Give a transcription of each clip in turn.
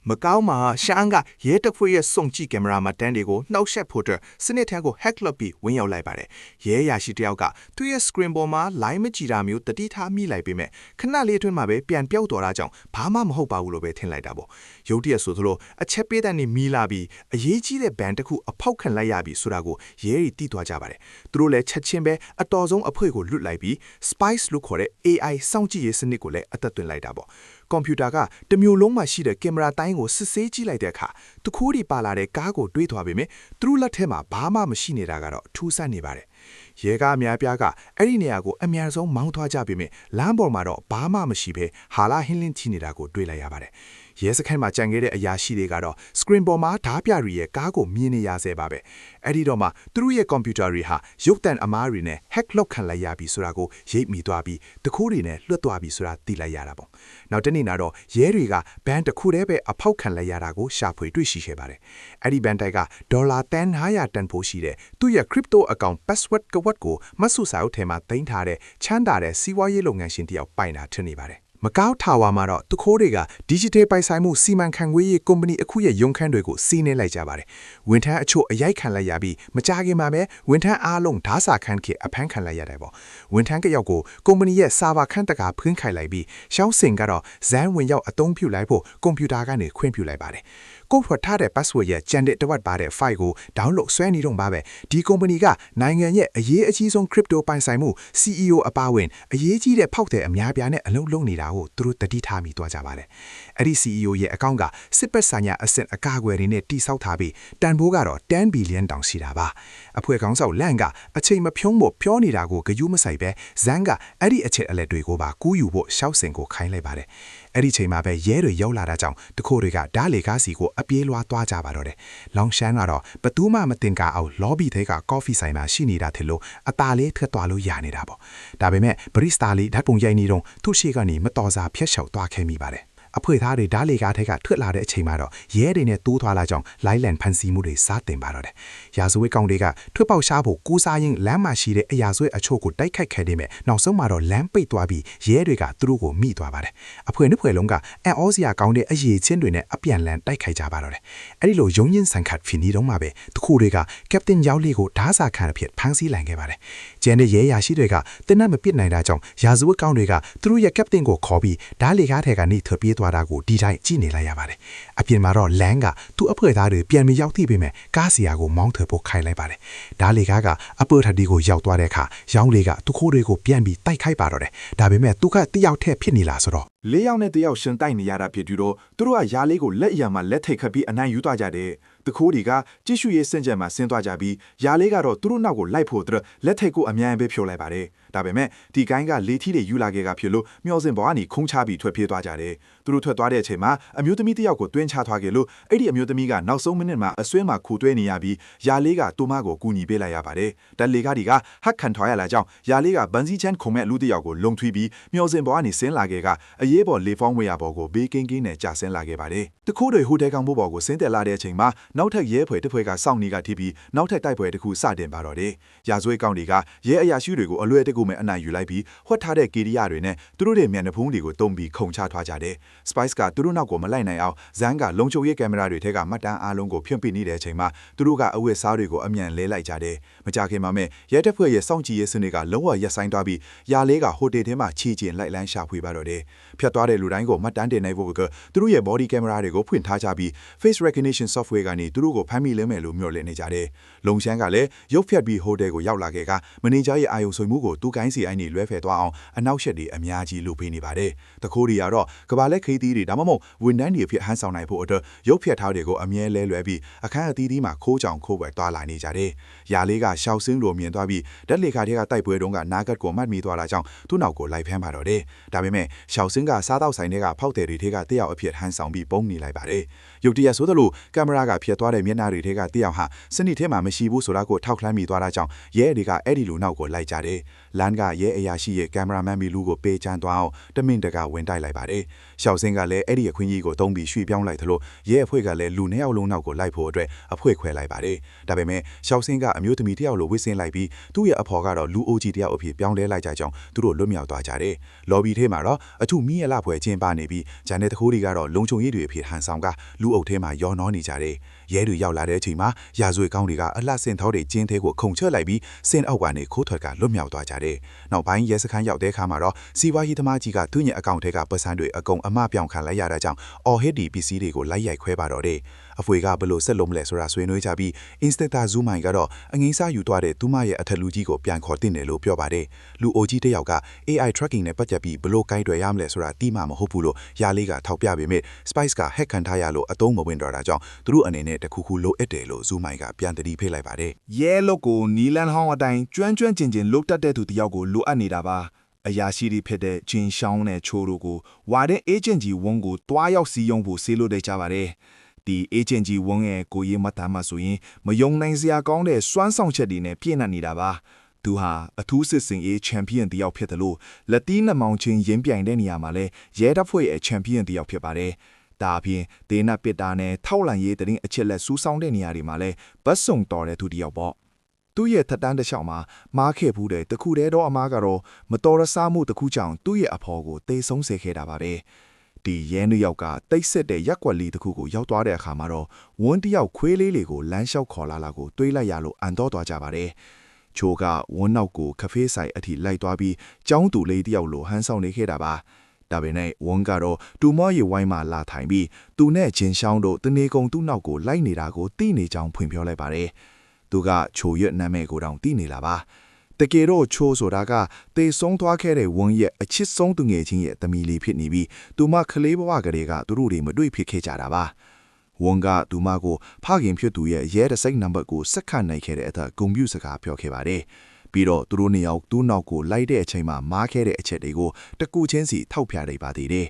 မကောင်းမှာရှမ်းကရဲတပ်ဖွဲ့ရဲ့စုံကြည့်ကင်မရာမှတ်တမ်းတွေကိုနှောက်ယှက်ဖို့စနစ်ထမ်းကို hack လုပ်ပြီးဝင်ရောက်လိုက်ပါတယ်။ရဲအရာရှိတယောက်ကသူ့ရဲ့ screen ပေါ်မှာ line မကြည့်တာမျိုးတတိထားမိလိုက်ပေမဲ့ခဏလေးအတွင်းမှာပဲပြန်ပြောက်သွားတာကြောင့်ဘာမှမဟုတ်ပါဘူးလို့ပဲထင်လိုက်တာပေါ့။ရုတ်တရက်ဆိုသလိုအချက်ပေးတဲ့နေမီလာပြီးအရေးကြီးတဲ့ band တစ်ခုအဖောက်ခံလိုက်ရပြီဆိုတာကိုရဲတွေသိသွားကြပါတယ်။သူတို့လည်းချက်ချင်းပဲအတော်ဆုံးအဖွဲ့ကိုလွတ်လိုက်ပြီး Spice လို့ခေါ်တဲ့ AI စောင့်ကြည့်ရေးစနစ်ကိုလည်းအသက်သွင်းလိုက်တာပေါ့။ကွန်ပျူတာကတမျိုးလုံးမှာရှိတဲ့ကင်မရာတိုင်းကိုစစ်ဆေးကြည့်လိုက်တဲ့အခါတခိုးတွေပါလာတဲ့ကားကိုတွေးသွားပေမဲ့သူတို့လက်ထဲမှာဘာမှမရှိနေတာကတော့ထူးဆန်းနေပါတယ်။ရဲကားအများပြားကအဲ့ဒီနေရာကိုအများဆုံးမောင်းသွားကြပေမဲ့လမ်းပေါ်မှာတော့ဘာမှမရှိဘဲဟာလာဟင်းလင်းချနေတာကိုတွေ့လိုက်ရပါတယ်။ရဲစခန်းမှာကြံခဲ့တဲ့အရာရှိတွေကတော့ screen ပေါ်မှာဓားပြတွေရဲ့ကားကိုမြင်နေရဆဲပါပဲ။အဲ့ဒီတော့မှသူတို့ရဲ့ကွန်ပျူတာတွေဟာရုပ်သံအမားတွေနဲ့ hack လုပ်ခံလိုက်ရပြီဆိုတာကိုရိပ်မိသွားပြီးတခိုးတွေနဲ့လွတ်သွားပြီဆိုတာသိလိုက်ရတာပေါ့။နောက်တနေ့နာတော့ရဲတွေကဘန်တစ်ခုတည်းပဲအဖောက်ခံလိုက်ရတာကိုရှာဖွေတွေ့ရှိခဲ့ပါတယ်။အဲ့ဒီဘန်တိုက်ကဒေါ်လာ1,500တန်ဖိုးရှိတဲ့သူ့ရဲ့ crypto account password ကဝတ်ကိုမဆုစာအုပ်ထဲမှာသိမ်းထားတဲ့ချမ်းသာတဲ့စီးပွားရေးလုပ်ငန်းရှင်တယောက်ပိုင်တာထင်နေပါတယ်။မကောက်ထာဝါမှာတော့သူခိုးတွေက digital ပိုင်ဆိုင်မှုစီမံခန့်ခွဲရေးကုမ္ပဏီအခုရဲ့ရုံးခန်းတွေကိုစီးနှင်းလိုက်ကြပါတယ်။ဝန်ထမ်းအချို့အရိုက်ခံလိုက်ရပြီးမကြခင်မှာပဲဝန်ထမ်းအားလုံးဓာစာခန်းခေအဖမ်းခံလိုက်ရတယ်ပေါ့။ဝန်ထမ်းကယောက်ကိုကုမ္ပဏီရဲ့စာပါခန်းတကာဖွင့်ခိုင်လိုက်ပြီးရှောင်းစင်ကတော့ဇန်ဝင်ရောက်အသုံးပြုလိုက်ဖို့ကွန်ပျူတာကနေခွင့်ပြုလိုက်ပါတယ်။ကိုဖွက်ထားတဲ့ password ရဲ့ကျန်တဲ့တဝက်ပါတဲ့ file ကို download ဆွဲနေတော့ပါပဲဒီကုမ္ပဏီကနိုင်ငံရဲ့အရေးအကြီးဆုံး crypto ပိုင်ဆိုင်မှု CEO အပါဝင်အရေးကြီးတဲ့ဖောက်တဲ့အများပြားနဲ့အလုပ်လုပ်နေတာကိုသူတို့တတိထားမိသွားကြပါတယ်။အဲ့ဒီ CEO ရဲ့အကောင့်ကစစ်ပတ်ဆိုင်ရာအဆင့်အကာအကွယ်တွေနဲ့တိစောက်ထားပြီးတန်ဖိုးကတော့10 billion တောင်ရှိတာပါ။အဖွဲ့ခေါင်းဆောင်လန့်ကအချိန်မဖြုံးဖို့ပြောနေတာကိုဂယုမဆိုင်ပဲဇန်ကအဲ့ဒီအချက်အလက်တွေကိုပါကူးယူဖို့ရှောက်စင်ကိုခိုင်းလိုက်ပါတယ်။အဲ့ဒီချိန်မှာပဲရဲတွေရောက်လာတာကြောင့်တခိုးတွေကဓားလေကားစီကိုအပြေးလွှားသွားကြပါတော့တယ်။လောင်ရှမ်းကတော့ဘသူမှမတင်ကာအောင် lobby ထဲက coffee ဆိုင်မှာရှိနေတာထင်လို့အตาလေးထွက်သွားလို့ရနေတာပေါ့။ဒါပေမဲ့ barista လေးဓာတ်ပုံရိုက်နေတော့သူ့ရှေ့ကနေမတော်စာဖျက်လျှောက်သွားခဲ့မိပါတယ်။အဖွဲ့သားတွေဓားလေကားထဲကထွက်လာတဲ့အချိန်မှာတော့ရဲတွေနဲ့တိုးထွားလာကြောင်းလိုင်းလန်ဖန်စီမှုတွေစတင်ပါတော့တယ်။ရာဇဝတ်ကောင်တွေကထွက်ပေါက်ရှားဖို့ကူးစားရင်းလမ်းမှာရှိတဲ့အရာဆွဲအချို့ကိုတိုက်ခိုက်ခဲ့တယ်မဲ့နောက်ဆုံးမှာတော့လမ်းပိတ်သွားပြီးရဲတွေကသူတို့ကိုမိသွားပါတယ်။အဖွဲ့နှစ်ဖွဲ့လုံးကအန်အောစရာကောင်းတဲ့အရေးချင်းတွေနဲ့အပြန်လန်တိုက်ခိုက်ကြပါတော့တယ်။အဲ့ဒီလိုရုံရင်ဆန်ခတ်ဖီနီတော့မှပဲတခုတွေကကပတင်ရောက်လေးကိုဓာစာခံအဖြစ်ဖမ်းဆီးလိုက်ခဲ့ပါတယ်။ကျန်တဲ့ရဲရာရှိတွေကတင်နတ်မပစ်နိုင်တာကြောင့်ရာဇဝတ်ကောင်တွေကသူတို့ရဲ့ကပတင်ကိုခေါ်ပြီးဓာလေကားထဲကနေထွက်ပြေးသွားတာကိုဒီတိုင်းကြည့်နေလိုက်ရပါတယ်။အပြင်မှာတော့လန်ကသူ့အဖွဲ့သားတွေပြန်မရောက်သေးပေမဲ့ကားစီယာကိုမောင်းထွက်ဖို့ခိုင်းလိုက်ပါတယ်။ဓာလေကားကအပေါ်ထပ်ဒီကိုရောက်သွားတဲ့အခါရောင်းလေးကသူခိုးတွေကိုပြန်ပြီးတိုက်ခိုက်ပါတော့တယ်။ဒါပေမဲ့သူကတယောက်ထက်ဖြစ်နေလားဆိုတော့၄ယောက်နဲ့တယောက်ရှင်တိုက်နေရတာဖြစ်ပြီးတော့သူတို့ကယားလေးကိုလက်အရံမှာလက်ထိတ်ခတ်ပြီးအနိုင်ယူသွားကြတယ်။တခိုးတွေကကြည့်ရှုရေးစင်ကြံမှာဆင်းသွားကြပြီးယားလေးကတော့သူတို့နောက်ကိုလိုက်ဖို့လက်ထိတ်ကိုအမြန်ပဲဖြိုးလိုက်ပါတယ်။ဒါပေမဲ့ဒီကိုင်းကလေထီးတွေယူလာခဲ့ကဖြစ်လို့မျောစင်ဘောကနေခုံချပြီးထွက်ပြေးသွားကြတယ်။သူတို့ထွက်သွားတဲ့အချိန်မှာအမျိုးသမီးတယောက်ကိုတွင်းချသွားခဲ့လို့အဲ့ဒီအမျိုးသမီးကနောက်ဆုံးမိနစ်မှာအဆွဲမှာခူတွဲနေရပြီးယားလေးကတူမကိုကူညီပေးလိုက်ရပါတယ်။တက်လေကားတွေကဟက်ခံထွားရလာကြောင်းယားလေးကဗန်စီချန်ခုံမဲ့လူတယောက်ကိုလုံထွီးပြီးမျောစင်ဘောကနေဆင်းလာခဲ့ကအရေးပေါ်လေဖောင်းဝေရပေါ်ကိုဘေးကင်းကင်းနဲ့ကြာဆင်းလာခဲ့ပါတယ်။တခိုးတွေဟိုတယ်ကောင်ဘောပေါ်ကိုဆင်းတက်လာတဲ့အချိန်မှာနောက်ထပ်ရဲဖွဲ့တစ်ဖွဲ့ကစောင့်နေကထိပြီးနောက်ထပ်တိုက်ပွဲတစ်ခုစတင်ပါတော့တယ်။ရာဇဝတ်ကောင်တွေကရဲအရာရှိတွေကိုအလွယ်တကူမဲ့အနိုင်ယူလိုက်ပြီးဟွက်ထားတဲ့ကီရီယာတွေနဲ့သူတို့ရဲ့မျက်နှာဖုံးတွေကိုတုံးပြီးခုံချထွားကြတယ်။ Spice ကသူတို့နောက်ကိုမလိုက်နိုင်အောင်ဇန်ကလုံချုံရဲကင်မရာတွေထဲကမှတ်တမ်းအားလုံးကိုဖြန့်ပြနေတဲ့အချိန်မှာသူတို့ကအဝတ်စားတွေကိုအမြန်လဲလိုက်ကြတယ်။မကြခင်မှာမဲ့ရဲတပ်ဖွဲ့ရဲ့စောင့်ကြည့်ရေးစနစ်ကလုံးဝရပ်ဆိုင်းသွားပြီးယာလေးကဟိုတယ်ထဲမှာချီကျင်လိုက်လန်းရှာဖွေပါတော့တယ်။ဖြတ်သွားတဲ့လူတိုင်းကိုမှတ်တမ်းတင်နိုင်ဖို့ကသူတို့ရဲ့ body camera တွေကိုဖွင့်ထားကြပြီး face recognition software ကနေသူတို့ကိုဖမ်းမိလဲမယ်လို့မျှော်လင့်နေကြတယ်။လုံရှမ်းကလည်းရုပ်ဖြတ်ပြီးဟိုတယ်ကိုရောက်လာခဲ့ကမန်နေဂျာရဲ့အာယုံဆွေမှုကိုသူကိုင်းစီအိုင်းနေလွဲဖယ်သွားအောင်အနောက်ရှက်တွေအများကြီးလုပ်ပေးနေပါတယ်။တခိုးတွေကတော့ကဘာလက်ခေးသီးတွေဒါမှမဟုတ်ဝန်ထမ်းတွေဖြစ်ဟန်ဆောင်နိုင်ဖို့အတွက်ရုပ်ဖြတ်ထားတွေကိုအမြဲလဲလွဲပြီးအခန်းအသီးသီးမှာခိုးကြောင်ခိုးပွဲသွားလာနေကြတယ်။ယာလေးကရှောက်စင်းလိုမြင်သွားပြီးဓာတ်လေခါတွေကတိုက်ပွဲတုန်းကနာဂတ်ကိုမှတ်မိသွားတာကြောင့်သူ့နောက်ကိုလိုက်ဖမ်းပါတော့တယ်။ဒါပေမဲ့ရှောက်စင်းကစားတောက်ဆိုင်တွေကဖောက်တယ်တွေထဲကတယောက်အဖြစ်ဟန်ဆောင်ပြီးပုံနေလိုက်ပါတယ်။ရုတ်တရက်ဆိုသလိုကင်မရာကဖြတ်သွားတဲ့မျက်နှာတွေထဲကတယောက်ဟာစနစ်ထဲမှာမရှိဘူးဆိုတာကိုထောက်လှမ်းမိသွားတာကြောင့်ရဲတွေကအဲ့ဒီလူနောက်ကိုလိုက်ကြတယ်။လန်ကရဲအရာရှိရဲ့ကင်မရာမန်မီလူကိုပေးချမ်းသွားအောင်တမင်တကဝင်တိုက်လိုက်ပါတယ်။ရှောက်စင်းကလည်းအဲ့ဒီအခွင့်အရေးကိုတုံးပြီးရွှေ့ပြောင်းလိုက်သလိုရဲအဖွဲ့ကလည်းလူနှစ်ယောက်လုံးနောက်ကိုလိုက်ဖို့အတွက်အဖွဲ့ခွဲလိုက်ပါတယ်။ဒါပေမဲ့ရှောက်စင်းကအမျိုးသမီးတယောက်လိုဝစ်စင်းလိုက်ပြီးသူ့ရဲ့အဖော်ကတော့လူအိုကြီးတယောက်အဖြစ်ပြောင်းလဲလိုက်ကြကြောင်းသူတို့လွတ်မြောက်သွားကြတယ်။လော်ဘီထဲမှာတော့အထုမိရ ရလဖွဲချင်းပါနေပြီးဂျန်တဲ့တခိုးတွေကတော့လုံခြုံရေးတွေအဖြစ်ဟန်ဆောင်ကလူအုပ်ထဲမှာရောနှောနေကြတယ်ရဲတွေရောက်လာတဲ့အချိန်မှာရာဇဝတ်ကောင်းတွေကအလှဆင်သောတွေကျင်းသေးကိုခုန်ချလိုက်ပြီးစင်အောက်ကနေခိုးထွက်ကလွတ်မြောက်သွားကြတယ်နောက်ပိုင်းရဲစခန်းရောက်တဲ့အခါမှာတော့စီဝါဟီသမားကြီးကသူ့ရဲ့အကောင့်ထဲကပတ်စံတွေအကုန်အမပြောင်းခံလိုက်ရတာကြောင့်အော်ဟစ်ဒီပစ္စည်းတွေကိုလိုက်ရိုက်ခွဲပါတော့တယ်အဖွေကဘလို့ဆက်လုံးမလဲဆိုတာဆွေးနွေးကြပြီး Inspector Zumai ကတော့အငိမ့်စားယူသွားတဲ့သူမရဲ့အထက်လူကြီးကိုပြန်ခေါ်တင်တယ်လို့ပြောပါတယ်လူအိုကြီးတစ်ယောက်က AI tracking နဲ့ပတ်သက်ပြီးဘလို့ကိုင်းတွယ်ရမလဲဆိုတာတိမှမဟုတ်ဘူးလို့ရာလေးကထောက်ပြပေမဲ့ Spice က hack ခံထားရလို့အသုံးမဝင်တော့တာကြောင့်သူတို့အနေနဲ့တခုခုလိုအပ်တယ်လို့ Zumai ကပြန်တတိဖိလိုက်ပါတယ်ရဲလုတ်ကိုနီလန်ဟောင်းအတိုင်းကျွမ်းကျင်လုတ်တတ်တဲ့သူတယောက်ကိုလိုအပ်နေတာပါအရာရှိတွေဖြစ်တဲ့ဂျင်ရှောင်းနဲ့ချိုးတို့ကိုဝါတဲ့ agent ကြီးဝန်းကိုတွားရောက်စီယုံဖို့ဆေးလို့တဲ့ကြပါတယ်ဒီ agent ကြီးဝန်းရဲ့ကိုရေးမတမ်းမှဆိုရင်မယုံနိုင်စရာကောင်းတဲ့စွမ်းဆောင်ချက်တွေနဲ့ပြည့်နှက်နေတာပါသူဟာအထူးစစ်စင်ရေးချန်ပီယံတယောက်ဖြစ်တယ်လို့လက်တီးနှမောင်ချင်းရင်းပြိုင်တဲ့နေရာမှာလဲရဲတပ်ဖွဲ့ရဲ့ချန်ပီယံတယောက်ဖြစ်ပါတယ်ဒါအပြင်ဒေနာပစ်တာနဲ့ထောက်လန်ရေးတရင်အချက်လက်စူးစောင်းတဲ့နေရာတွေမှာလဲဘတ်စုံတော်တဲ့သူတယောက်ပေါ့သူ့ရဲ့ထက်တန်းတစ်လျှောက်မှာမားခဲ့ဘူးတဲ့တခုတည်းတော့အမားကတော့မတော်ရဆမှုတစ်ခုကြောင့်သူ့ရဲ့အဖော်ကိုတေဆုံးစေခဲ့တာပါပဲဒီရဲနှယောက်ကတိတ်ဆက်တဲ့ရက်ွက်လေးတစ်ခုကိုရောက်သွားတဲ့အခါမှာတော့ဝန်းတယောက်ခွေးလေးတွေကိုလမ်းလျှောက်ခေါ်လာကိုတွေးလိုက်ရလို့အန်တော့သွားကြပါတယ်ချိုးကဝန်းနောက်ကိုကဖေးဆိုင်အထိလိုက်သွားပြီးကျောင်းသူလေးတယောက်လိုဟန်းဆောင်နေခဲ့တာပါဒါပေမဲ့ဝန်းကတော့တူမော့ရီဝိုင်းမှာလာထိုင်ပြီးသူနဲ့ဂျင်ရှောင်းတို့တနေကုန်သူ့နောက်ကိုလိုက်နေတာကိုသိနေကြောင်းဖွင့်ပြောလိုက်ပါတယ်သူကချိုရွက်နာမည်ကိုတောင်သိနေလာပါတကယ်တော့ချိုးဆိုတာကတေဆုံးသွားခဲ့တဲ့ဝန်းရဲ့အချစ်ဆုံးသူငယ်ချင်းရဲ့သမီးလေးဖြစ်နေပြီးသူမကလေးဘဝကလေးကသူတို့တွေမတွေ့ဖြစ်ခဲ့ကြတာပါဝန်းကသူမကိုဖခင်ဖြစ်သူရဲ့ရဲတစိမ့်နံပါတ်ကိုစက္ခတ်နိုင်ခဲ့တဲ့အထက်ဂုံပြူစကားပြောခဲ့ပါတယ်ပြီးတော့သူတို့နှစ်ယောက်သူ့နောက်ကိုလိုက်တဲ့အချိန်မှာမားခဲ့တဲ့အချက်တွေကိုတကူချင်းစီထောက်ပြလိုက်ပါသေးတယ်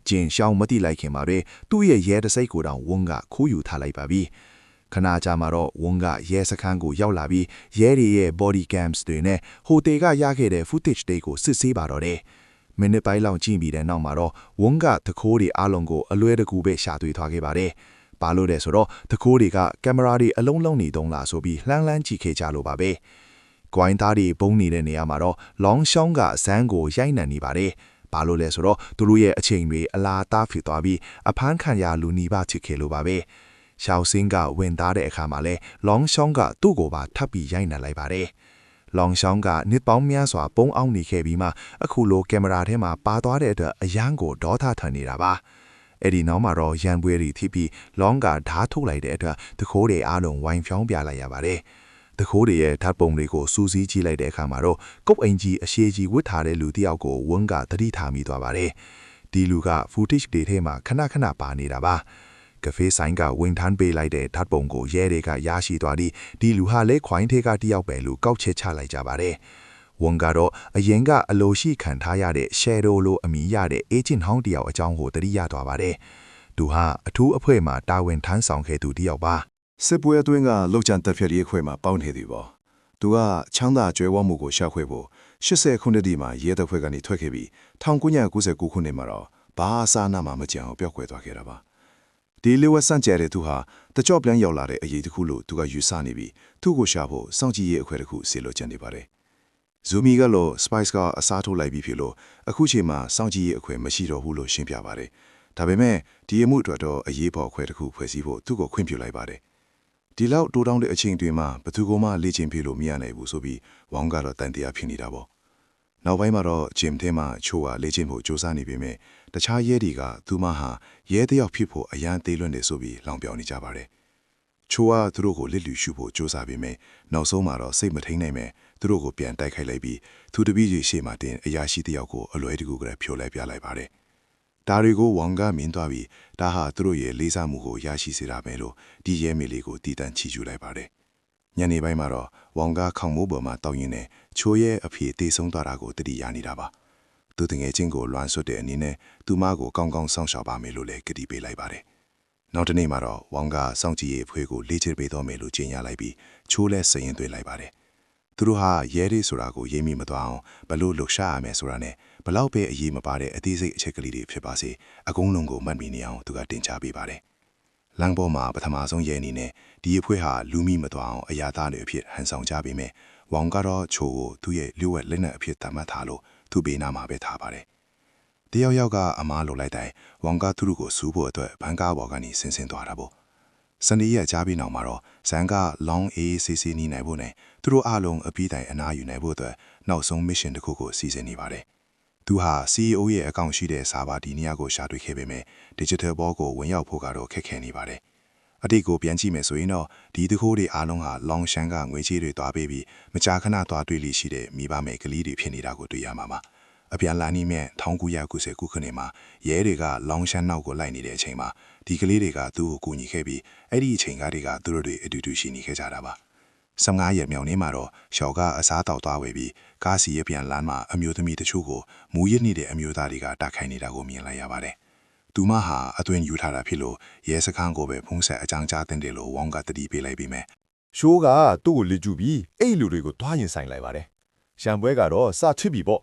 ဂျင်ရှောင်းမတိလိုက်ခင်မှာပဲသူ့ရဲ့ရဲတစိမ့်ကိုတောင်ဝန်းကခိုးယူထားလိုက်ပါပြီခဏကြာမှာတော့ဝန်းကရဲစခန်းကိုရောက်လာပြီးရဲတွေရဲ့ body cams တွေနဲ့ဟိုတယ်ကရခဲ့တဲ့ footage တွေကိုစစ်ဆေးပါတော့တယ်။မိနစ်ပိုင်းလောက်ကြည့်ပြီးတဲ့နောက်မှာတော့ဝန်းကတခိုးတွေအားလုံးကိုအလွဲတကူပဲရှာတွေ့သွားခဲ့ပါတယ်။ဘာလို့လဲဆိုတော့တခိုးတွေကကင်မရာတွေအလုံးလုံးနေတုံးလားဆိုပြီးလှမ်းကြည့်ခဲ့ကြလို့ပါပဲ။ကွိုင်းသားတွေပုံနေတဲ့နေရာမှာတော့လောင်ရှောင်းကဇန်းကိုရိုက်နှံနေပါတယ်။ဘာလို့လဲဆိုတော့သူတို့ရဲ့အချိန်တွေအလားတားဖြစ်သွားပြီးအဖမ်းခံရလူနီးပါးချစ်ခဲ့လို့ပါပဲ။ရှောင်းစင်းကဝင်သားတဲ့အခါမှာလဲလောင်ရှောင်းကသူ့ကိုပါထပ်ပြီးရိုက်နှံလိုက်ပါတယ်။လောင်ရှောင်းကနှစ်ပေါင်းများစွာပုံအောင်နေခဲ့ပြီးမှအခုလိုကင်မရာထဲမှာပါသွားတဲ့အတွက်အရန်ကိုဒေါသထန်နေတာပါ။အဲ့ဒီနောက်မှာတော့ရန်ပွဲတွေထိပြီးလောင်ကဓာတ်ထုတ်လိုက်တဲ့အတွက်တခိုးတွေအားလုံးဝိုင်းဖြောင်းပြလိုက်ရပါတယ်။တခိုးတွေရဲ့ဓာတ်ပုံတွေကိုစူးစီးကြည့်လိုက်တဲ့အခါမှာတော့ကုတ်အင်ကြီးအရှိကြီးဝတ်ထားတဲ့လူတစ်ယောက်ကိုဝန်းကသတိထားမိသွားပါတယ်။ဒီလူက footage တွေထဲမှာခဏပါနေတာပါ။ကဖေးဆိုင်ကဝင်ထမ်းပေးလိုက်တဲ့ဓာတ်ပုံကိုရဲတွေကရရှိသွားပြီးဒီလူဟာလဲခွိုင်းထဲကတယောက်ပဲလို့ကောက်ချက်ချလိုက်ကြပါတယ်။ဝန်ကတော့အရင်ကအလိုရှိခံထားရတဲ့ shadow လို့အမည်ရတဲ့ agent ဟောင်းတယောက်အကြောင်းကိုသတိရသွားပါတယ်။သူဟာအထူးအဖွဲ့မှာတာဝန်ထမ်းဆောင်ခဲ့သူတယောက်ပါ။စစ်ပွဲအတွင်းကလောက်ကျန်တပ်ဖြတ်ရေးအဖွဲ့မှာပေါင်းနေသူပေါ့။သူကချမ်းသာကြွယ်ဝမှုကိုရှာဖွေဖို့80ခုနှစ်ဒီမှာရဲတပ်ဖွဲ့ကနေထွက်ခဲ့ပြီး1999ခုနှစ်မှာတော့ဘာအစားနာမှမကြံအောင်ပြောက်ကွယ်သွားခဲ့တာပါ။ဒီလေဝက်ဆန့်ကျဲတဲ့သူဟာတကြော့ပြန်ရောက်လာတဲ့အရေးတစ်ခုလို့သူကယူဆနေပြီးသူ့ကိုရှာဖို့စောင့်ကြည့်ရေးအခွဲတစ်ခုဆီလိုချင်နေပါတယ်။ Zumi ကလို့ Spice ကအစားထိုးလိုက်ပြီးဖြစ်လို့အခုချိန်မှာစောင့်ကြည့်ရေးအခွဲမရှိတော့ဘူးလို့ရှင်းပြပါတယ်။ဒါပေမဲ့ဒီအမှုအတွက်တော့အရေးပေါ်အခွဲတစ်ခုဖွဲ့စည်းဖို့သူ့ကိုခွင့်ပြုလိုက်ပါတယ်။ဒီလောက်တိုးတောင်းတဲ့အချိန်တွေမှာဘသူကမှလေ့ကျင့်ပြလို့မရနိုင်ဘူးဆိုပြီးဝေါင်းကတော့တန်တရားဖြစ်နေတာပေါ့။နောက်ပိုင်းမှာတော့ဂျင်ထဲမှာချိုးကလေ့ကျင့်ဖို့စူးစမ်းနေပေမဲ့တခြားရဲတွေကသူမဟာရဲတယောက်ဖြစ်ဖို့အရန်သေးလွန်းနေဆိုပြီးလောင်ပြောင်နေကြပါတယ်။ချိုးကသူတို့ကိုလစ်လူရှုဖို့စူးစမ်းပေမဲ့နောက်ဆုံးမှာတော့စိတ်မထိန်နိုင်မဲ့သူတို့ကိုပြန်တိုက်ခိုက်လိုက်ပြီးသူတပည့်ကြီးရှေ့မှာတင်အရာရှိတယောက်ကိုအလွဲတကူကလေးဖြိုလိုက်ပြလိုက်ပါတယ်။ဒါတွေကိုဝေါင်းကမြင်သွားပြီးဒါဟာသူတို့ရဲ့လေးစားမှုကိုရရှိစေတာပဲလို့ဒီရဲမေလေးကိုတည်တံ့ချီးကျူးလိုက်ပါတယ်။ညနေပိုင်းမှာတော့ဝေါင်းကခေါင်မိုးပေါ်မှာတောက်ရင်းနဲ့ချိုးရဲ့အဖေတေဆုံးသွားတာကိုတတိရနေတာပါ။သူတငယ်ချင်းကိုလွှမ်းဆွတ်တဲ့အနေနဲ့သူမကိုကောင်းကောင်းစောင့်ရှောက်ပါမယ်လို့လည်းကတိပေးလိုက်ပါတယ်။နောက်တနေ့မှာတော့ဝေါင်းကစောင့်ကြည့်ရေးအဖွဲ့ကိုလေ့ကျင့်ပေးတော့မယ်လို့ကြေညာလိုက်ပြီးချိုးလဲစရင်သွင်းလိုက်ပါတယ်။သူတို့ဟာရဲတွေဆိုတာကိုရေးမိမသွားအောင်ဘလို့လှုပ်ရှားရမယ်ဆိုတာနဲ့ဘလောက်ပဲအရေးမပါတဲ့အသေးစိတ်အချက်ကလေးတွေဖြစ်ပါစေအကုန်လုံးကိုမှတ်မိနေအောင်သူကတင် ချပေးပါတယ်။လမ်းပေါ်မှာပထမဆုံးရဲအနေနဲ့ဒီအဖွဲ့ဟာလူမိမသွားအောင်အရာသားတွေအဖြစ်ဟန်ဆောင်ကြပေမဲ့ဝေါင်းကတော့ချိုးကိုသူ့ရဲ့လျှို့ဝှက်လက်နက်အဖြစ်သတ်မှတ်ထားလို့သူ့ဘေးနားမှာပဲထားပါတယ်။ တယောက်ယောက်ကအမားလိုလိုက်တိုင်းဝန်ကသူတို့ကိုစူးဖို့အတွက်ဘန်ကားဘော်ကနေဆင်းဆင်းသွားတာပေါ့စနေရက်ကြားပြီးနောက်မှာတော့ဇန်က long AACC နီးနိုင်ဖို့နဲ့သူတို့အားလုံးအပြီးတိုင်အနားယူနိုင်ဖို့အတွက်နောက်ဆုံး mission တစ်ခုကိုစီစဉ်နေပါတယ်သူဟာ CEO ရဲ့အကောင့်ရှိတဲ့စာပါဒီနေရာကိုရှာတွေ့ခဲ့ပေမဲ့ digital ဘောကိုဝင်ရောက်ဖို့ကတော့ခက်ခဲနေပါတယ်အတိတ်ကိုပြန်ကြည့်မယ်ဆိုရင်တော့ဒီတခိုးတွေအားလုံးဟာ long shan ကငွေချေးတွေတွားပေးပြီးမကြာခဏတွားတွေ့လိရှိတဲ့မိဘမဲ့ကလေးတွေဖြစ်နေတာကိုတွေ့ရမှာပါအပြန်လာနေမဲ့1990ခုနှစ်မှာရဲတွေက long shan နောက်ကိုလိုက်နေတဲ့အချိန်မှာဒီကလေးတွေကသူ့ကိုကူညီခဲ့ပြီးအဲ့ဒီအချိန်ကတည်းကသူတို့တွေအတူတူရှိနေခဲ့ကြတာပါ15ရက်မြောက်နေ့မှာတော့ရှော်ကအစားတောက်သွားဝေပြီးကားစီရပြန်လမ်းမှာအမျိုးသမီးတချို့ကိုမူရစ်နေတဲ့အမျိုးသားတွေကတိုက်ခိုက်နေတာကိုမြင်လိုက်ရပါတယ်သူမဟာအသွင်ယူထားတာဖြစ်လို့ရဲစခန်းကိုပဲဖုံးဆက်အကြောင်းကြားတဲ့လို့ဝေါကတတိပေးလိုက်ပြီးမယ် ရှိုးကသူ့ကိုလက်ကျူပြီးအဲ့လူတွေကိုတွားရင်ဆိုင်လိုက်ပါတယ်ရှံပွဲကတော့စချစ်ပြီပေါ့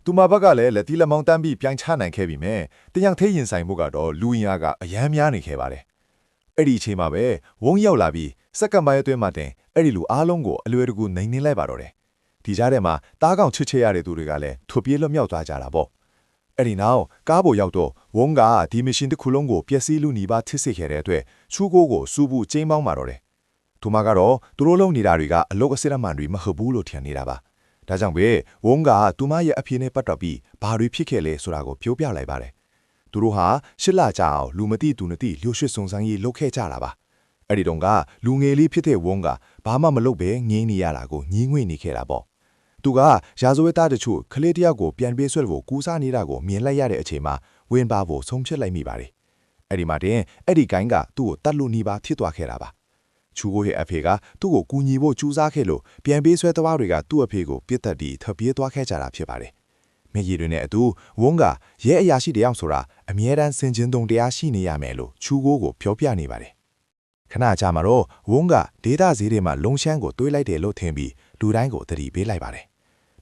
သူမဘက်ကလည်းလက်တီလက်မောင်းတန်းပြီးပြန်ချနိုင်ခဲ့ပြီမဲ့တយ៉ាងသေးရင်ဆိုင်မှုကတော့လူရင်အားကအယမ်းများနေခဲ့ပါတယ်အဲ့ဒီအချိန်မှာပဲဝုန်းရောက်လာပြီးစက္ကန့်ပိုင်းအတွင်းမှာတင်အဲ့ဒီလူအားလုံးကိုအလွယ်တကူနိုင်နေလိုက်ပါတော့တယ်ဒီကြားထဲမှာတားကောင်ချစ်ချရတဲ့သူတွေကလည်းထွပြေးလွတ်မြောက်သွားကြတာပေါ့အဲ့ဒီနောက်ကားပေါ်ရောက်တော့ဝုန်းကဒီမရှင်တစ်ခုလုံးကိုပျက်စီးလူနီးပါးထစ်စစ်ခဲ့တဲ့အတွက်ချူကိုကိုစူဘူးကျင်းပေါင်းပါတော့တယ်သူမကတော့သူတို့လုံးနေတာတွေကအလုတ်အစစ်အမှန်တွေမဟုတ်ဘူးလို့ထင်နေတာပါဒါကြောင့်ပဲဝုန်းကသူမရဲ့အဖေနဲ့ပတ်သက်ပြီးဘာတွေဖြစ်ခဲ့လဲဆိုတာကိုပြောပြလိုက်ပါတယ်သူတို့ဟာရှစ်လကြာအောင်လူမသိသူမသိလျှို့ရွှစ်စုံစမ်းရေးလုပ်ခဲ့ကြတာပါအဲ့ဒီတုန်းကလူငယ်လေးဖြစ်တဲ့ဝုန်းကဘာမှမလုပ်ပဲငင်းနေရတာကိုညင်းငွေ့နေခဲ့တာပေါ့သူကရာဇဝတ်သားတချို့ကလေးတယောက်ကိုပြန်ပေးဆွဲဖို့ကူးစားနေတာကိုမြင်လိုက်ရတဲ့အချိန်မှာဝင်ပါဖို့ဆုံးဖြတ်လိုက်မိပါတယ်အဲ့ဒီမှာတင်အဲ့ဒီကိုင်းကသူ့ကိုတတ်လို့နေပါဖြစ်သွားခဲ့တာပါချူကိုရဲ့အဖေကသူ့ကိုကူညီဖို့ကြိုးစားခဲ့လို့ပြန်ပေးဆွဲသွားတွေကသူ့အဖေကိုပြစ်တက်ပြီးထပ်ပြေးသွားခဲ့ကြတာဖြစ်ပါတယ်မျက်ရည်တွေနဲ့အတူဝုန်းကရဲအရာရှိတယောက်ဆိုတာအမြဲတမ်းစင်ကျင်တုံတရားရှိနေရမယ်လို့ချူကိုကိုပြောပြနေပါတယ်ခဏကြာမှာတော့ဝုန်းကဒေတာဈေးတွေမှာလုံရှမ်းကိုတွေးလိုက်တယ်လို့ထင်ပြီးလူတိုင်းကိုသတိပေးလိုက်ပါတယ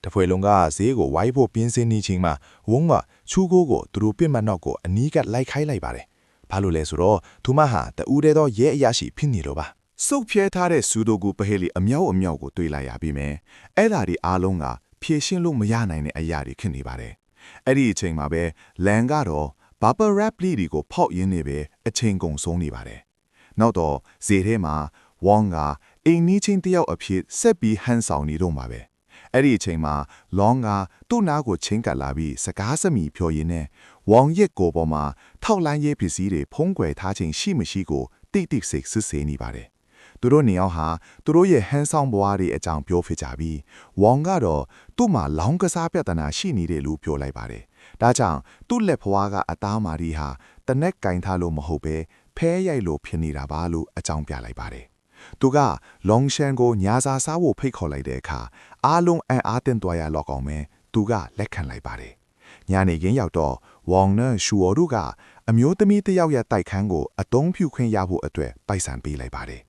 ်တဖွဲလုံးကဈေးကိုဝိုင်းဖို့ပြင်းစင်းနေချိန်မှာဝုန်းကချူကိုကိုသူတို့ပြစ်မှတ်နောက်ကိုအနီးကပ်လိုက်ခိုင်းလိုက်ပါတယ်ဘာလို့လဲဆိုတော့သူမဟာတူးတဲ့တော့ရဲအရာရှိဖြစ်နေလို့ပါစုပ်ဖြဲထားတဲ့စူဒိုကူပဟေလီအမြောက်ကိုတွေးလိုက်ရပြီမယ်အဲ့ဒါဒီအားလုံးကဖြည့်ရှင်းလို့မရနိုင်တဲ့အရာတွေဖြစ်နေပါတယ်အဲ့ဒီအချိန်မှာပဲလန်ကတော့ဘာပါရပ်ပလီတွေကိုဖောက်ရင်းနေပဲအချိန်ကုန်ဆုံးနေပါတယ်နောက်တော့ဈေးထဲမှာဝေါကအိမ်နီးချင်းတယောက်အဖြစ်ဆက်ပြီးဟန်ဆောင်နေတော့မှာပဲအဲ့ဒီအချိန်မှာလောင်းကသူ့နားကိုချင်းကပ်လာပြီးစကားစမီဖြော်ရင်းနဲ့ဝေါရက်ကိုပေါ်မှာထောက်လိုင်းရေးပစ္စည်းတွေဖုံးကွယ်ထားခြင်းရှိမရှိကိုတိတိစိတ်စစ်ဆေးနေပါတယ်သူတို့နေအောင်ဟာသူတို့ရဲ့ဟန်ဆောင်ဘွားတွေအကြောင်းပြောဖြစ်ကြပြီးဝေါကတော့သူ့မှာလောင်းကစားပြဿနာရှိနေတယ်လို့ပြောလိုက်ပါတယ်ဒါကြောင့်သူ့လက်ဖွားကအသားမာရီဟာတနက်ကင်ထားလို့မဟုတ်ပဲဖဲရိုက်လို့ဖြစ်နေတာပါလို့အကြောင်းပြလိုက်ပါတယ်သူကလောင်းရှန်ကိုညာစာစားဖို့ဖိတ်ခေါ်လိုက်တဲ့အခါအားလုံးအံ့အားသင့်သွားရတော့ကောင်းမယ်သူကလက်ခံလိုက်ပါတယ်ညနေခင်းရောက်တော့ဝေါနဲ့ရှူအော်တို့ကအမျိုးသမီးတစ်ယောက်ရဲ့တိုက်ခန်းကိုအသုံးပြုခွင့်ရဖို့အတွက်ပိုက်ဆံပေးလိုက်ပါတယ်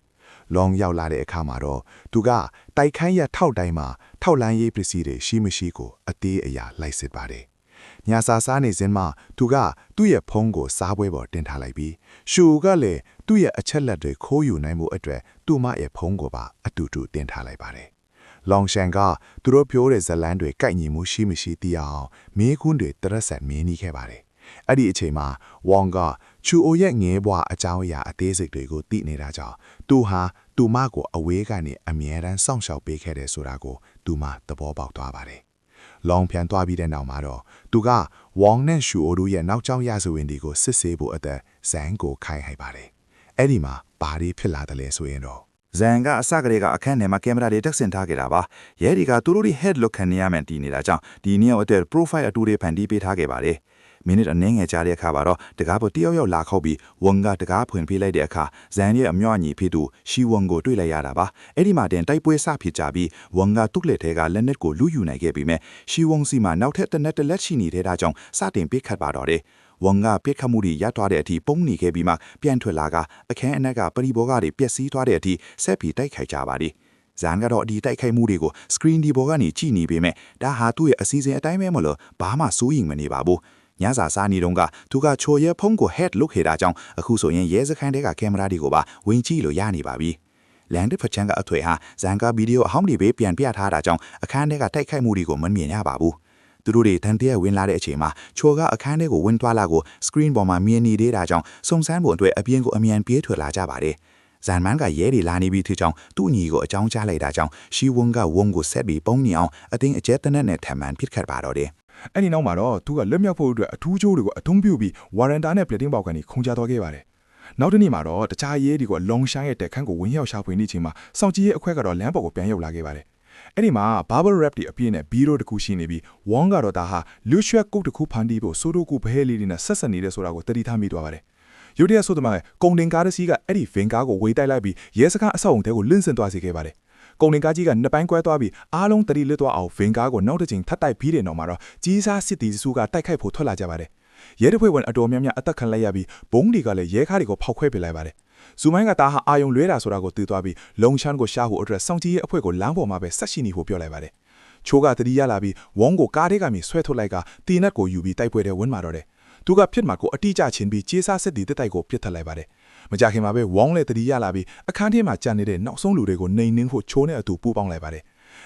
လောင်ရောက်လာတဲ့အခါမှာတော့သူကတိုက်ခန်းရထောက်တိုင်းမှာထောက်လန်းရေးပစ္စည်းတွေရှိမရှိကိုအသေးအရာလိုက်စစ်ပါတယ်။ညာစာစားနေစဉ်မှာသူကသူ့ရဲ့ဖုန်းကိုစားပွဲပေါ်တင်ထားလိုက်ပြီးရှူကလည်းသူ့ရဲ့အချက်လက်တွေခိုးယူနိုင်မှုအတွက်သူ့မရဲ့ဖုန်းကိုပါအတူတူတင်ထားလိုက်ပါတယ်။လောင်ရှန်ကသူတို့ပြောတဲ့ဇလန်းတွေကိုက်ညီမှုရှိမရှိသိအောင်မင်းကွန်းတွေတရက်ဆက်မင်းနှီးခဲ့ပါတယ်။အဲ့ဒီအချိန်မှာဝေါကချူအိုရဲ့ငဲဘွားအကြောင်းအရာအသေးစိတ်တွေကိုသိနေတာကြောင့်သူဟာသူမကိုအဝေးကနေအမြဲတမ်းစောင့်ရှောက်ပေးခဲ့တယ်ဆိုတာကိုသူမသဘောပေါက်သွားပါတယ်။လောင်ပြန်သွားပြီးတဲ့နောက်မှာတော့သူကဝေါနဲ့ရှူအိုတို့ရဲ့နောက်ကျောင်းရဆိုရင်တွေကိုစစ်ဆေးဖို့အသက်ဇန်ကိုခိုင်းလိုက်ပါတယ်။အဲ့ဒီမှာဘာတွေဖြစ်လာတယ်လဲဆိုရင်တော့ဇန်ကအစကတည်းကအခန်းထဲမှာကင်မရာတွေတက်ဆင်ထားခဲ့တာပါ။ရဲတွေကသူတို့တွေ head look ခံနေရမှန်းတည်နေတာကြောင့်ဒီနေ့အတွက် profile အတူတွေဖန်တီးပေးထားခဲ့ပါတယ်။မိနစ်အနည်းငယ်ကြာတဲ့အခါမှာတော့တကားပေါ်တယောက်ယောက်လာခောက်ပြီးဝွန်ကတကားဖွင့်ပေးလိုက်တဲ့အခါဇန်ရဲ့အမြော့အညီဖေးသူရှီဝွန်ကိုတွေ့လိုက်ရတာပါအဲ့ဒီမှာတင်တိုက်ပွဲစဖြစ်ကြပြီးဝွန်ကတုတ်လက်ထဲကလက်နက်ကိုလူယူနိုင်ခဲ့ပြီးမြဲရှီဝွန်စီမှာနောက်ထပ်တစ်နက်တစ်လက်ရှိနေတဲ့ဒါကြောင့်စတင်ပိတ်ခတ်ပါတော့တယ်ဝွန်ကပိတ်ခတ်မှုတွေရပ်သွားတဲ့အထိပုံနေခဲ့ပြီးမှပြန်ထွက်လာကအခန်းအနက်ကပရိဘောဂတွေပျက်စီးသွားတဲ့အထိဆက်ပြီးတိုက်ခိုက်ကြပါသည်ဇန်ကတော့ဒီတိုက်ခိုက်မှုတွေကို screen ဒီဘောကနေကြည့်နေပေမဲ့ဒါဟာသူ့ရဲ့အစီအစဉ်အတိုင်းပဲမလို့ဘာမှစိုးရိမ်မနေပါဘူးညစာစားနေတော့ကသူကချိုရဲဖုံးကို head လုတ်ခဲ့တာကြောင့်အခုဆိုရင်ရဲစခန်းတဲကကင်မရာတွေကိုပါဝင်ကြည့်လို့ရနေပါပြီလန်ဒစ်ဖချန်ကအထွေဟာဇန်ကဗီဒီယိုအဟောင်းတွေပဲပြန်ပြထားတာကြောင့်အခန်းထဲကတိုက်ခိုက်မှုတွေကိုမမြင်ရပါဘူး သူတို့တွေတန်တရက်ဝင်လာတဲ့အချိန်မှာချိုကအခန်းထဲကိုဝင်သွားလာကို screen ပေါ်မှာမြင်နေသေးတာကြောင့်စုံစမ်းဖို့အတွက်အပြင်ကိုအမြန်ပြေးထွက်လာကြပါတယ်ဇန်မန်ကရဲတွေလာနေပြီထကြောင့်သူ့ညီကိုအကြောင်းကြားလိုက်တာကြောင့်ရှီဝွန်ကဝုံကိုဆက်ပြီးပုံနေအောင်အတင်းအကျပ်တနက်နဲ့ထပ်မံပစ်ခတ်ပါတော့တယ်အဲ့ဒီနောက်မှာတော့သူကလက်မြောက်ဖို့အတွက်အထူးကြိုးတွေကိုအထုံးပြုပြီးဝါရန်တာနဲ့ပလက်တင်ပေါက်ကနေခုန်ချသွားခဲ့ပါတယ်နောက်တစ်နေ့မှာတော့တခြားရဲတွေကလုံရှိုင်းရဲ့တက်ခန်းကိုဝင်ရောက်ရှာဖွေနေချိန်မှာစောင့်ကြည့်ရေးအခွဲကတော့လမ်းပေါ်ကိုပြန်ရောက်လာခဲ့ပါတယ်အဲ့ဒီမှာ bubble wrap တွေအပြည့်နဲ့ဘီရိုတစ်ခုရှိနေပြီးဝေါကတော့ဒါဟာလူရွှက်ကုတ်တစ်ခုဖန်တီးဖို့ဆိုဒိုကူဘဟဲလေးတွေနဲ့ဆက်ဆက်နေတဲ့ဆိုတာကိုတတိထားမိသွားပါတယ်ရုတ်တရက်ဆိုသမှာကုန်တင်ကားတစ်စီးကအဲ့ဒီဗင်ကားကိုဝေတိုက်လိုက်ပြီးရဲစခန်းအဆောက်အုံတဲကိုလင်းစင်သွားစေခဲ့ပါတယ်ကုန်တင်ကားကြီးကနှစ်ပိုင်းကွဲသွားပြီးအားလုံးတတိလစ်သွားအောင်ဗင်ကားကိုနောက်တစ်ချိန်ထပ်တိုက်ပြီးတဲ့နောက်မှာတော့ကြီးစားစစ်တီစုကတိုက်ခိုက်ဖို့ထွက်လာကြပါတယ်ရဲတပ်ဖွဲ့ဝင်အတော်များများအသက်ခံလိုက်ရပြီးဘုံတွေကလည်းရဲကားတွေကိုဖောက်ခွဲပစ်လိုက်ပါတယ်ဇူမိုင်းကတာဟာအာယုံလွဲတာဆိုတာကိုသိသွားပြီးလုံချန်ကိုရှာဖို့အတွက်စောင့်ကြည့်ရေးအဖွဲ့ကိုလမ်းပေါ်မှာပဲဆက်ရှိနေဖို့ပြောလိုက်ပါတယ်ချိုးကတတိရလာပြီးဝုံကိုကားထဲကမြဆွဲထုတ်လိုက်ကတီနတ်ကိုယူပြီးတိုက်ပွဲတဲ့ဝင်มาတော့တယ်သူကဖြစ်မှာကိုအတိကျချင်းပြီးကြေးစားစစ်တီတက်တိုက်ကိုပြစ်ထက်လိုက်ပါတယ်မကြခင်မှာပဲဝုံလည်းတတိရလာပြီးအခန်းထဲမှာကြံနေတဲ့နောက်ဆုံးလူတွေကိုနှိမ်နှင်းဖို့ချိုးနဲ့အတူပူးပေါင်းလိုက်ပါတယ်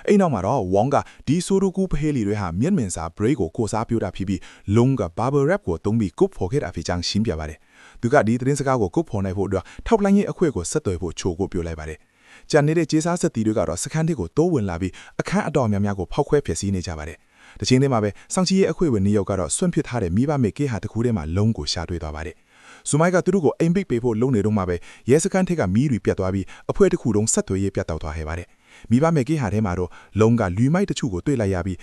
အဲ့နောက်မှာတော့ဝုံကဒီဆိုဒိုကူဖဟေလီတွေဟာမျက်မြင်စာ break ကိုစားပြတာဖြစ်ပြီးလုံက bubble wrap ကိုတုံးပြီးကုတ်ဖော်ခဲ့တာဖြစ်ကြောင်းရှင်းပြပါတယ်သူကဒီသတင်းစကားကိုကုတ်ဖော်နိုင်ဖို့အတွက်ထောက်လှမ်းရေးအခွင့်ကိုဆက်သွယ်ဖို့ချိုးကိုပြောလိုက်ပါတယ်ကြံနေတဲ့ကြေးစားစစ်တီတွေကတော့စခန်းတစ်ကိုတိုးဝင်လာပြီးအခန်းအတော်များများကိုဖောက်ခွဲဖျက်ဆီးနေကြပါတယ်တချိန်တည်းမှာပဲစောင့်ကြည့်ရေးအခွင့်ဝင်နေရောက်ကတော့ဆွန့်ပစ်ထားတဲ့မိဘမေကေဟာတစ်ခုထဲမှာလုံးကိုရှာတွေ့သွားပါတယ်ဇူမိုင်းကသူတို့ကိုအိမ်ပိတ်ပေးဖို့လုံနေတော့မှပဲရဲစခန်းထက်ကမီးတွေပြတ်သွားပြီးအဖွဲတစ်ခုလုံးဆက်သွယ်ရေးပြတ်တောက်သွားခဲ့ပါတယ်မိဘမေကေဟာထဲမှာတော့လုံကလူမိုက်တချို့ကိုတွေ့လိုက်ရပြီး